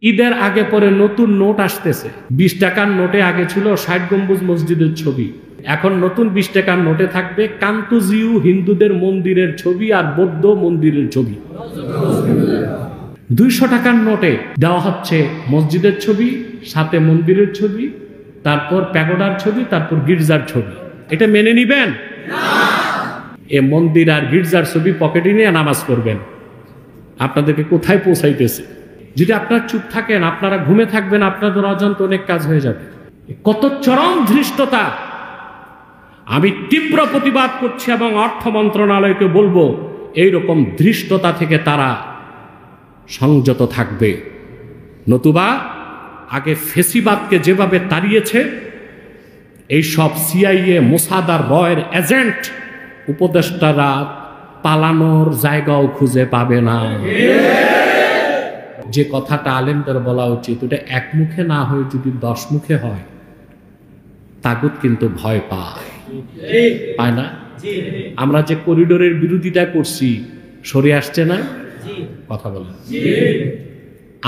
ঈদের আগে পরে নতুন নোট আসতেছে। 20 টাকার নোটে আগে ছিল 60 গম্বুজ মসজিদের ছবি, এখন নতুন 20 টাকার নোটে থাকবে কান্তজিউ হিন্দুদের মন্দিরের ছবি আর বৌদ্ধ মন্দিরের ছবি। 200 টাকার নোটে দেওয়া হচ্ছে মসজিদের ছবি, সাথে মন্দিরের ছবি, তারপর প্যাগোডার ছবি, তারপর গির্জার ছবি। এটা মেনে নিবেন? এ মন্দির আর গির্জার ছবি পকেটে নিয়ে নামাজ পড়বেন। আপনাদেরকে কোথায় পৌঁছাইতেছে? যদি আপনারা চুপ থাকেন, আপনারা ঘুমে থাকবেন, আপনাদের অজান্তে অনেক কাজ হয়ে যাবে। কত চরম ধৃষ্টতা! আমি তীব্র প্রতিবাদ করছি এবং অর্থ মন্ত্রণালয়কে বলবো এইরকম ধৃষ্টতা থেকে তারা সংযত থাকবে, নতুবা আগে ফেসিবাদকে যেভাবে তাড়িয়েছে এই সব সিআইএ, মোসাদ আর রয়ের এজেন্ট উপদেষ্টারা পালানোর জায়গাও খুঁজে পাবে না। যে কথাটা আলেমদের বলা উচিত, ওটা এক মুখে না হয়ে যদি 10 মুখে হয়, তাগুত কিন্তু ভয় পায় না? আমরা যে করিডোরের বিরোধিতা করছি, সরে আসছে না? কথা বলেন।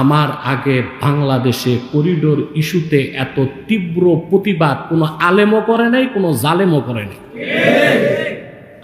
আমার আগে বাংলাদেশে করিডোর ইস্যুতে এত তীব্র প্রতিবাদ কোনো আলেমও করে নাই, কোনো জালেমও করে নাই,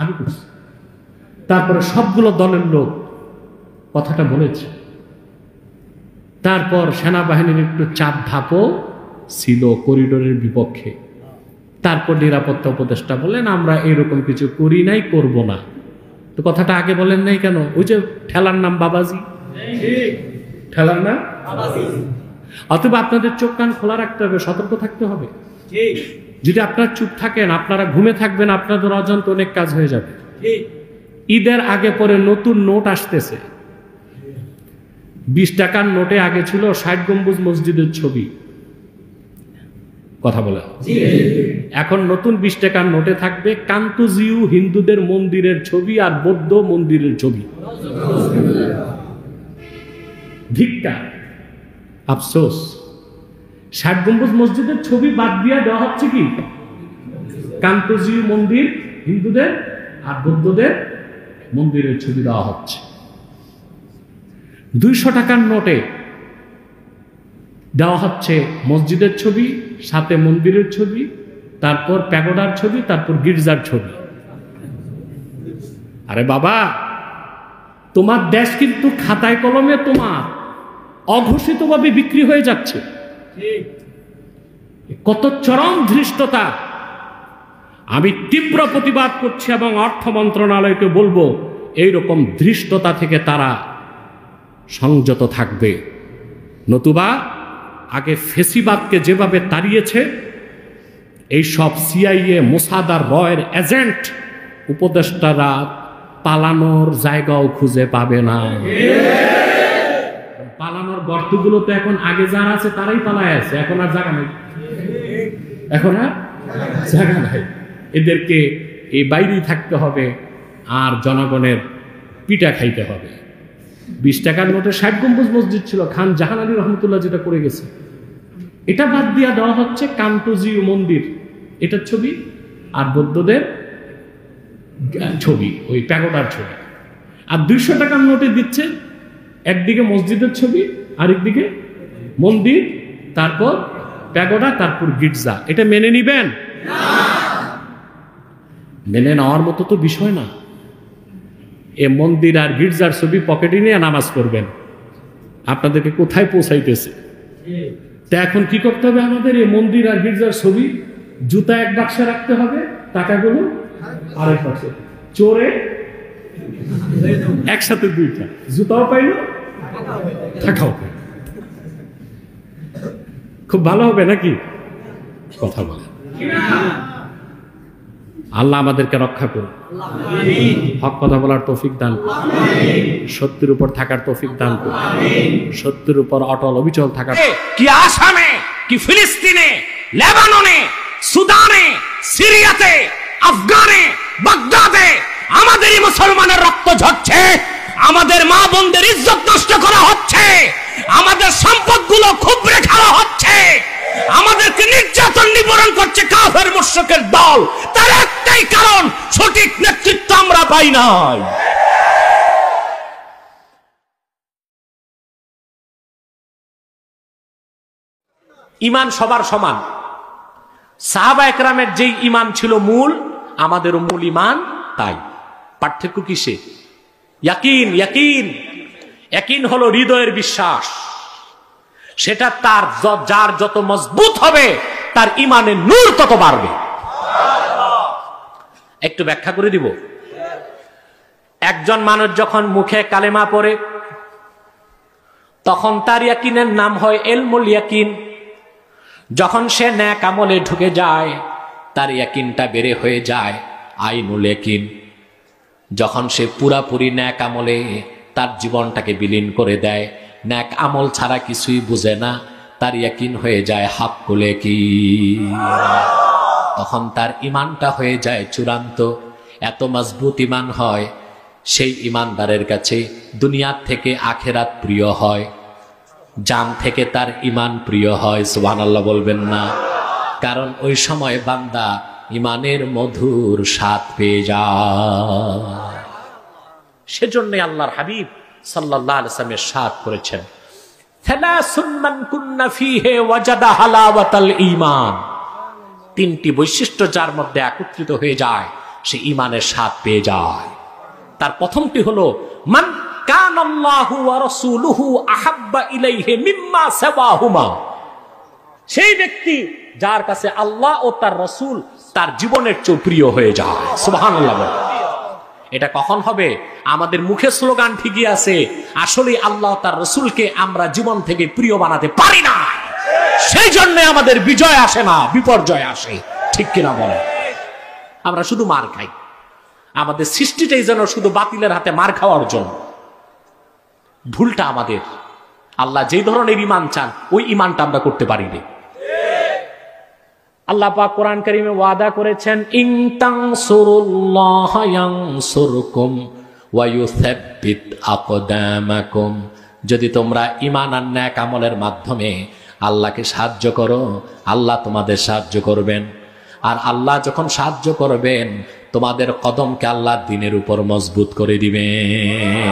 আমি করছি। তারপরে সবগুলো দলের লোক কথাটা বলেছে। তারপর সেনাবাহিনীর একটু চাপ ধাপও ছিল করিডোরের বিপক্ষে। তারপর নিরাপত্তা উপদেষ্টা বললেন আমরা এরকম কিছু করি নাই, করব না। তো কথাটা আগে বলেন নাই কেন? ওই যে ঠেলার নাম বাবাজি, ঠেলার নাম বাবাজি। অথবা আপনাদের চোখ কান খোলা রাখতে হবে, সতর্ক থাকতে হবে। যদি আপনারা চুপ থাকেন, আপনারা ঘুমে থাকবেন, আপনাদের অজান্তে অনেক কাজ হয়ে যাবে। ঈদের আগে পরে নতুন নোট আসতেছে। 20 টাকার নোটে আগে ছিল 60 গম্বুজ মসজিদের ছবি। কথা বলে, এখন নতুন 20 টাকার নোটে থাকবে কান্তজিউ হিন্দুদের মন্দিরের ছবি আর বৌদ্ধ মন্দিরের ছবি। ধিক্কার, আফসোস। 60 গম্বুজ মসজিদের ছবি বাদ দিয়ে দেওয়া হচ্ছে কি কান্তজিউ মন্দির হিন্দুদের আর বৌদ্ধদের মন্দিরের ছবি দেওয়া হচ্ছে। 200 টাকার নোটে দেওয়া হচ্ছে মসজিদের ছবি, সাথে মন্দিরের ছবি, তারপর প্যাগোডার ছবি, তারপর গির্জার ছবি। আরে বাবা, তোমার দেশ কিন্তু খাতায় কলমে তোমার অঘোষিতভাবে বিক্রি হয়ে যাচ্ছে। কত চরম ধৃষ্টতা! আমি তীব্র প্রতিবাদ করছি এবং অর্থ মন্ত্রণালয়কে বলবো এইরকম ধৃষ্টতা থেকে তারা সংযত থাকবে, নতুবা আগে ফেসিবাদকে যেভাবে তাড়িয়েছে এই সব সিআইএ, মোসাদ আর রয়ের এজেন্ট উপদেষ্টারা পালানোর জায়গাও খুঁজে পাবে না। পালানোর গর্তগুলো তো এখন আগে যারা আছে তারাই পালায় আছে, এখন আর জায়গা নেই, এখন আর জায়গা নাই। এদেরকে এই বাইরেই থাকতে হবে আর জনগণের পিঠা খাইতে হবে। 20 টাকার নোটে 60 গম্বুজ মসজিদ ছিল, খান জাহান আলী রহমতুল্লাহ যেটা করে গেছে, এটা বাদ দিয়া দেওয়া হচ্ছে কান্তজিউ মন্দির, এটার ছবি আর বৌদ্ধদের ছবি, ওই প্যাগোডার ছবি। আর 200 টাকার নোটে দিচ্ছে একদিকে মসজিদের ছবি, আরেকদিকে মন্দির, তারপর প্যাগোডা, তারপর গির্জা। এটা মেনে নিবেন? মেনে নেওয়ার মতো তো বিষয় না। এ মন্দির আর গির্জার ছবি পকেটে নিয়ে নামাজ পড়বেন। আপনাদেরকে কোথায় পৌঁছাইতেছে? তা এখন কি করতে হবে আমাদের? এই মন্দির আর গির্জার ছবি জুতা এক বাক্সে রাখতে হবে, টাকাগুলো আরেক বাক্সে, চোরে একসাথে দুইটা, জুতাও পাইল, টাকাও পাইল। খুব ভালো হবে নাকি? কথা বলে। আল্লাহ আমাদেরকে রক্ষা করুন, হক কথা বলার তৌফিক দান করুন, সত্যের উপর থাকার তৌফিক দান করুন, সত্যের উপর অটল অবিচল থাকার। কি আসামে, কি ফিলিস্তিনে, লেবাননে, সুদানে, সিরিয়াতে, আফগানে, বাগদাদে আমাদেরই মুসলমানের রক্ত ঝরছে, আমাদের মা বোনদের ইজ্জত নষ্ট করা হচ্ছে, আমাদের সম্পদগুলো খুবরে খাওয়া হচ্ছে, আমাদেরকে নির্যাতন নিবারণ করছে কাফের মুশরিকের দল। তার একটাই কারণ, সঠিক নেতৃত্ব আমরা পাই নাই। ইমান সবার সমান। সাহাবা একরামের যেই ইমান ছিল মূল, আমাদেরও মূল ইমান তাই। পার্থক্য কিসে? ইয়াকিন। ইয়াকিন ইয়াকিন হলো হৃদয়ের বিশ্বাস। সেটা তার যার যত মজবুত হবে তার ইমানের নূর তত বাড়বে। একটু ব্যাখ্যা করে দিব। একজন মানুষ যখন মুখে কালেমা পড়ে তখন তার ইয়াকিনের নাম হয় ইলমুল ইয়াকিন। যখন সে নেক আমলে ঢুকে যায় তার ইয়াকিনটা বেড়ে হয়ে যায় আইনুল ইয়াকিন। যখন সে পুরাপুরি নেক আমলে তার জীবনটাকে বিলীন করে দেয়, নেক আমল ছাড়া কিছুই বুঝে না, তার ইয়াকিন হয়ে যায় হাক্কুল ইয়াকিন। তখন তার ইমানটা হয়ে যায় চূড়ান্ত। এত মজবুত ইমান হয়, সেই ইমানদারের কাছে দুনিয়ার থেকে আখেরাত প্রিয় হয়, জান থেকে তার ইমান প্রিয় হয়। সুবহানাল্লাহ বলবেন না? কারণ ওই সময় বান্দা ইমানের মধুর স্বাদ পেয়ে যায়। সেজন্য আল্লাহর হাবিব সাল্লাল্লাহু আলাইহি ওয়াসাল্লাম ইরশাদ করেছেন, সালাসুন মান কুন্না ফীহি ওয়াজাদা হালাওয়াতাল ঈমান। তিনটি বৈশিষ্ট্য যার মধ্যে একত্রিত হয়ে যায় সে ঈমানের স্বাদ পেয়ে যায়। তার প্রথমটি হলো মান কানাল্লাহু ওয়া রাসূলুহু আহাব্বা ইলাইহি মিম্মা সাওয়াহুমা। সেই ব্যক্তি যার কাছে আল্লাহ ও তার রাসূল তার জীবনের চেয়ে প্রিয় হয়ে যায়। সুবহানাল্লাহ। এটা কখন হবে? আমাদের মুখে স্লোগান ঠিকই আছে, আসলে আল্লাহ তার রাসূলকে আমরা জীবন থেকে প্রিয় বানাতে পারি না, সেই জন্য আমাদের বিজয় আসে না, বিপর্যয় আসে। ঠিক কিনা বলে? আমরা শুধু মার খাই। আমাদের সৃষ্টিটাই যেন শুধু বাতিলের হাতে মার খাওয়ার জন্য। ভুলটা আমাদের। আল্লাহ যে ধরনের ঈমান চান ওই ঈমানটা আমরা করতে পারি না। আল্লাহ পাক কোরআন কারীমে ওয়াদা করেছেন, ইন তানসুরুল্লাহ ইয়ানসুরকুম ওয়া ইউসাব্বিত আকদামাকুম। যদি তোমরা ঈমান আর নেক আমলের মাধ্যমে আল্লাহকে সাহায্য করো, আল্লাহ তোমাদের সাহায্য করবেন। আর আল্লাহ যখন সাহায্য করবেন তোমাদের কদমকে আল্লাহ দ্বীনের উপর মজবুত করে দিবেন।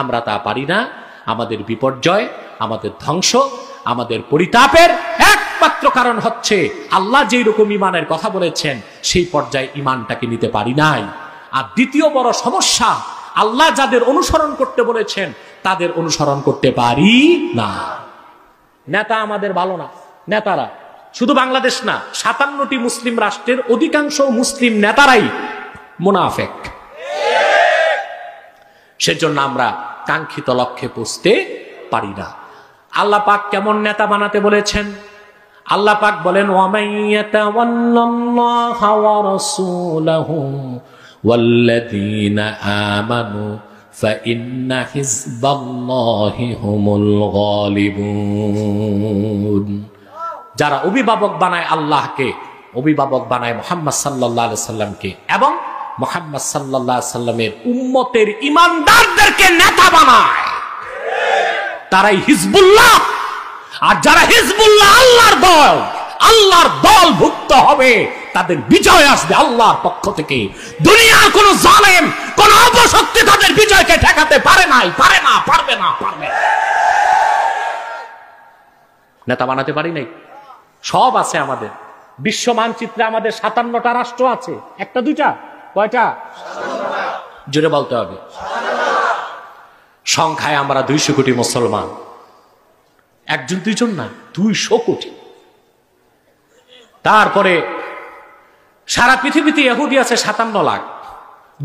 আমরা তা পারি না। আমাদের বিপর্যয়, আমাদের ধ্বংস, আমাদের পরিতাপের একমাত্র কারণ হচ্ছে আল্লাহ যেই রকম ঈমানের কথা বলেছেন সেই পর্যায়ে ঈমানটাকে নিতে পারি নাই। আর দ্বিতীয় বড় সমস্যা, আল্লাহ যাদের অনুসরণ করতে বলেছেন তাদের অনুসরণ করতে পারি না। নেতা আমাদের ভালো না। নেতারা শুধু বাংলাদেশ না, 57টি মুসলিম রাষ্ট্রের অধিকাংশ মুসলিম নেতারাই মুনাফেক। সেজন্য আমরা কাঙ্ক্ষিত লক্ষ্যে পৌঁছতে পারি না। আল্লাহ পাক কেমন নেতা বানাতে বলেছেন? আল্লাহ পাক বলেন, ওয়ামাইয়াতাওয়াল্লাল্লাহা ওয়া রাসূলাহু ওয়াল্লাযীনা আমানু ফাইন্না হিজবাল্লাহি হুমুল গালিবুন। যারা অভিভাবক বানায় আল্লাহকে, অভিভাবক বানায় মুহাম্মদ সাল্লাল্লাহু আলাইহি সাল্লামকে এবং মুহাম্মদ সাল্লাল্লাহু আলাইহি সাল্লামের উম্মতের ঈমানদারদেরকে নেতা বানায়, তারাই হিজবুল্লাহ। আর যারা হিজবুল্লাহ আল্লাহর দল ভুক্ত হবে, তাদের বিজয় আসবে আল্লাহর পক্ষ থেকে। দুনিয়ার কোন জালেম, কোন অপশক্তি তাদের বিজয়কে ঠেকাতে পারে নাই, পারে না, পারবে না, পারবে না। নেতা বানাতে পারি নাই। সব আছে আমাদের বিশ্ব মানচিত্রে, আমাদের 57টা রাষ্ট্র আছে। একটা দুইটা, কয়টা? জোরে বলতে হবে। সংখ্যায় আমরা 200 কোটি মুসলমান। একজন দুইজন না, 200 কোটি। তারপরে সারা পৃথিবীতে ইহুদি আছে 57 লাখ।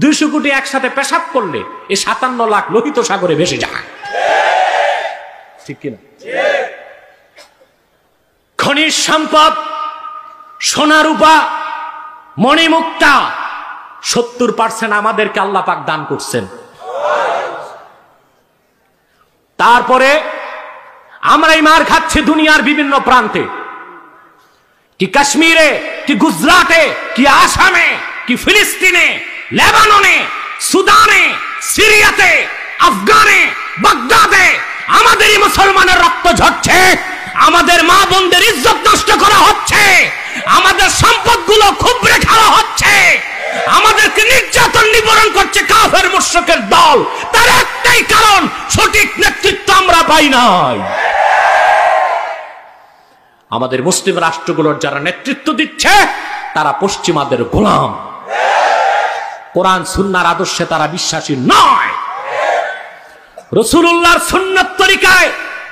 200 কোটি একসাথে পেশাব করলে এই 57 লাখ লোহিত সাগরে ভেসে যায়। ঠিক কিনা? খনিজ সম্পদ, সোনা রূপা, মণিমুক্তা 70% আমাদেরকে আল্লাহ পাক দান করছেন। তারপরে আমরা এই মার খাচ্ছি দুনিয়ার বিভিন্ন প্রান্তে, কি কাশ্মীরে, কি গুজরাটে, কি আসামে, কি ফিলিস্তিনে, লেবাননে, সুদানে, সিরিয়াতে, আফগানে, বাগদাদে আমাদেরই মুসলমানের রক্ত ঝরছে। আমাদের মা বোনদের ইজ্জত নষ্ট করা হচ্ছে, আমাদের সম্পদগুলো খুবরে খাওয়া হচ্ছে, আমাদেরকে নির্যাতন নিবারণ করছে কাফের মুশরিকের দল। তার একটাই কারণ, সঠিক নেতৃত্ব আমরা পাই নাই। আমাদের মুসলিম রাষ্ট্রগুলোর যারা নেতৃত্ব দিচ্ছে তারা পশ্চিমাদের গোলাম। কোরআন সুন্নাহর আদর্শে তারা বিশ্বাসী নয়। রাসূলুল্লাহর সুন্নাত তরিকায়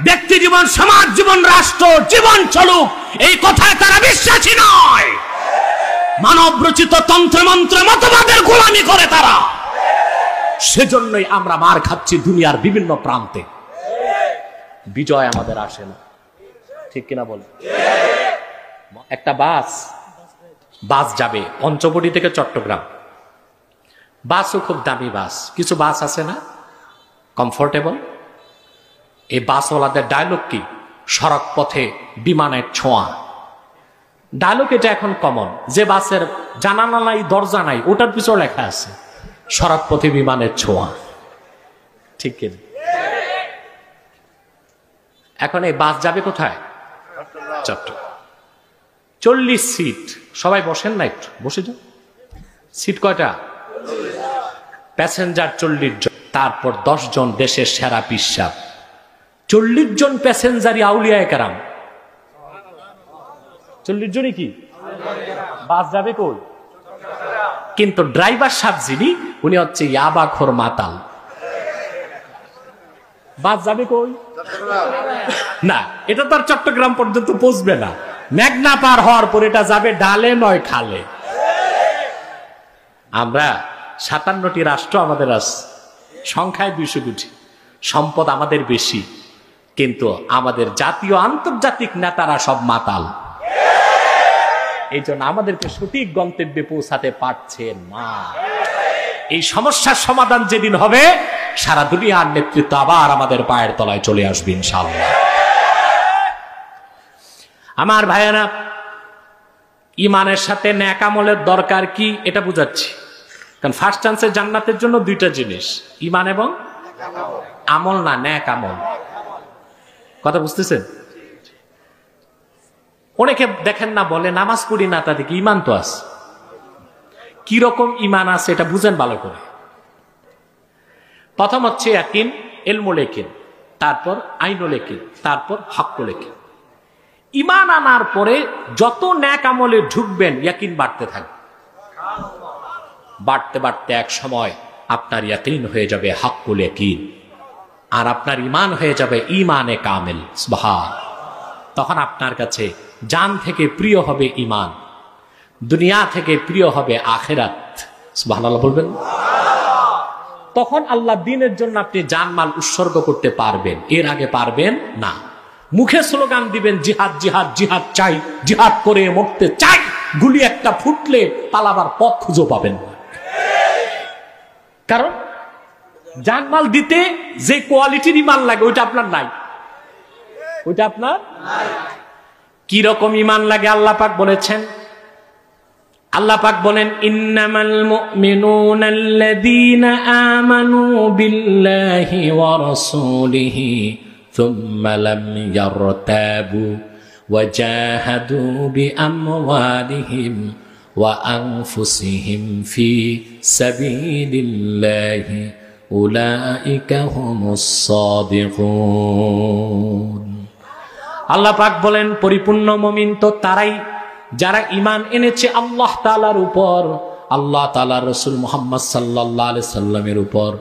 ব্যক্তি জীবন, সমাজ জীবন, রাষ্ট্র জীবন চলুক, এই কথায় তারা বিশ্বাসী নয়। মানব রচিত তন্ত্রমন্ত্র মতবাদের গোলামি করে তারা। সেজন্যই আমরা মার খাচ্ছি দুনিয়ার বিভিন্ন প্রান্তে। বিজয় আমাদের আসে না, ঠিক কিনা বল? একটা বাস যাবে পঞ্চবটি থেকে চট্টগ্রাম। বাসও খুব দামি বাস। কিছু বাস আছে না কমফোর্টেবল, এই বাসওয়ালাদের ডায়লগ কি? সড়ক পথে বিমানের ছোঁয়া। ডায়লগ এটা এখন কমন। যে বাসের জানালা নাই, দরজা নাই, ওটার পিছনে লেখা আছে সড়ক পথে বিমানের ছোঁয়া, ঠিক কিনা? এখন এই বাস যাবে কোথায়? চট্টগ্রাম। 40 সিট। সবাই বসেন না, একটু বসে যান। সিট কয়টা? প্যাসেঞ্জার 40 জন, তারপর 10 জন দেশের সেরা পিসাব। 40 জন প্যাসেঞ্জারই আউলিয়ায়ে কেরাম। 40 জনই কি? বাস যাবে কই? কিন্তু ড্রাইভার সাহেব যিনি, উনি হচ্ছে ইয়াবাখোর মাতাল। বাস যাবে কই? না, এটা তো আর চট্টগ্রাম পর্যন্ত পৌঁছবে না। মেঘনা পার হওয়ার পর এটা যাবে ডালে নয় খালে। আমরা 57টি রাষ্ট্র আমাদের আছে, সংখ্যায় 200 কোটি, সম্পদ আমাদের বেশি, কিন্তু আমাদের জাতীয় আন্তর্জাতিক নেতারা সব মাতাল। এই জন্য আমাদেরকে সঠিক গন্তব্যে পৌঁছাতে পারছেন না। এই সমস্যার সমাধান যেদিন হবে, সারা দুনিয়ার নেতৃত্ব আবার আমাদের পায়ের তলায় চলে আসবে ইনশাআল্লাহ। আমার ভাইয়েরা, ইমানের সাথে নেক আমলের দরকার কি এটা বুঝাচ্ছি। কারণ ফার্স্ট চান্সের জান্নাতের জন্য 2টা জিনিস, ইমান এবং আমল, না নেক আমল। কথা বুঝতেছেন? অনেকে দেখেন না, বলে নামাজ পড়ি না, তাতে কি ইমান তো আছে। কি রকম ইমান আছে এটা বুঝেন ভালো করে। প্রথম হচ্ছে ইয়াকিন, ইলমুল ইয়াকিন, তারপর আইনুল ইয়াকিন, তারপর হকুল ইয়াকিন। ইমান আনার পরে যত নেক আমলে ঢুকবেন, ইয়াকিন বাড়তে থাকবে। বাড়তে বাড়তে এক সময় আপনার ইয়াকিন হয়ে যাবে হকুল ইয়াকিন, আর আপনার ইমান হয়ে যাবে ইমানে কামেল। সুবহান। তখন আপনার কাছে জান থেকে প্রিয় হবে ইমান, দুনিয়া থেকে প্রিয় হবে আখিরাত। সুবহানাল্লাহ বলবেন। তখন আল্লাহ দ্বীনের জন্য আপনি জানমাল উৎসর্গ করতে পারবেন, এর আগে পারবেন না। মুখে স্লোগান দিবেন জিহাদ জিহাদ জিহাদ চাই, জিহাদ করে মরতে চাই, গুলি একটা ফুটলে পালাবার পথ খুঁজে পাবেন না। কারণ জানমাল দিতে যে কোয়ালিটির ইমান লাগে ওইটা আপনার নাই, ওইটা আপনার কি রকম ইমান লাগে আল্লাহ পাক বলেছেন। আল্লাহ পাক বলেন, ইন্নামাল মুমিনুনা আল্লাযীনা আমানু বিল্লাহি ওয়া রাসূলিহি সুম্মা লাম ইয়ারতাবু ওয়া জাহাদু বিআমওয়ালিহিম ওয়া আনফুসিহিম ফি সাবিলিল্লাহি উলাইকা হুমুস সাদিকুন। আল্লাহ পাক বলেন, পরিপূর্ণ মুমিন তো তারাই যারা ঈমান এনেছে আল্লাহ তাআলার উপর, আল্লাহ তাআলার রাসূল মুহাম্মদ সাল্লাল্লাহু আলাইহি সাল্লামের উপর।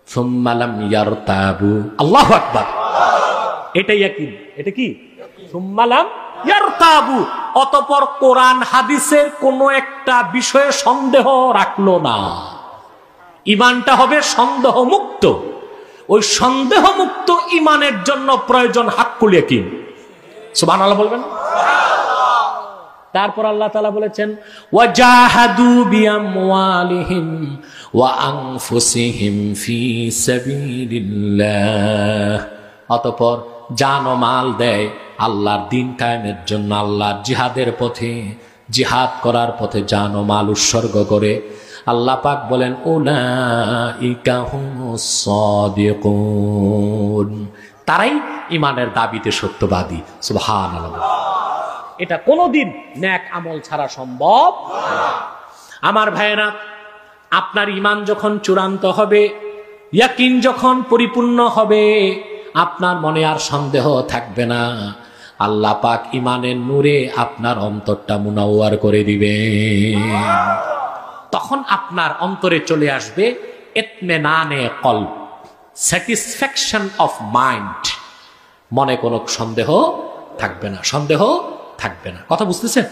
সুম্মা লাম ইয়ারতাবু, আল্লাহু আকবার, এটাই ইয়াকিন। এটা কি? সুম্মা লাম ইয়ারতাবু, অতঃপর কোরআন হাদিসের কোন একটা বিষয়ে সন্দেহ রাখলো না। ঈমানটা হবে সন্দেহ মুক্ত। ওই সন্দেহ মুক্ত ঈমানের জন্য প্রয়োজন হাক্কুল ইয়াকিন। সুবহানাল্লাহ বলবেন। তারপর আল্লাহ তাআলা বলেছেন, ওয়াজাহাদু বিআমওয়ালিহিম ওয়া আনফুসিহিম ফি সাবিলিল্লাহ, অতঃপর জান ও মাল দেয় আল্লাহর দ্বীন কায়েমের জন্য, আল্লাহর জিহাদের পথে, জিহাদ করার পথে জান ও মাল উৎসর্গ করে। আল্লাহ পাক বলেন, উলাইকা হুমুস সাদিকুন, তারাই ইমানের দাবিতে সত্যবাদী। সুবহানাল্লাহ। এটা কোনোদিন নেক আমল ছাড়া সম্ভব না। আমার ভাইয়েরা, আপনার ইমান যখন চূড়ান্ত হবে, ইয়াকিন যখন পরিপূর্ণ হবে, আপনার মনে আর সন্দেহ থাকবে না। আল্লাহ পাক ইমানের নূরে আপনার অন্তরটা মুনাওয়ার করে দিবেন। তখন আপনার অন্তরে চলে আসবে ইতমিনানে কলব, স্যাটিসফ্যাকশন অফ মাইন্ড। মনে কোনো সন্দেহ থাকবে না, সন্দেহ থাকবে না। কথা বুঝতেছেন?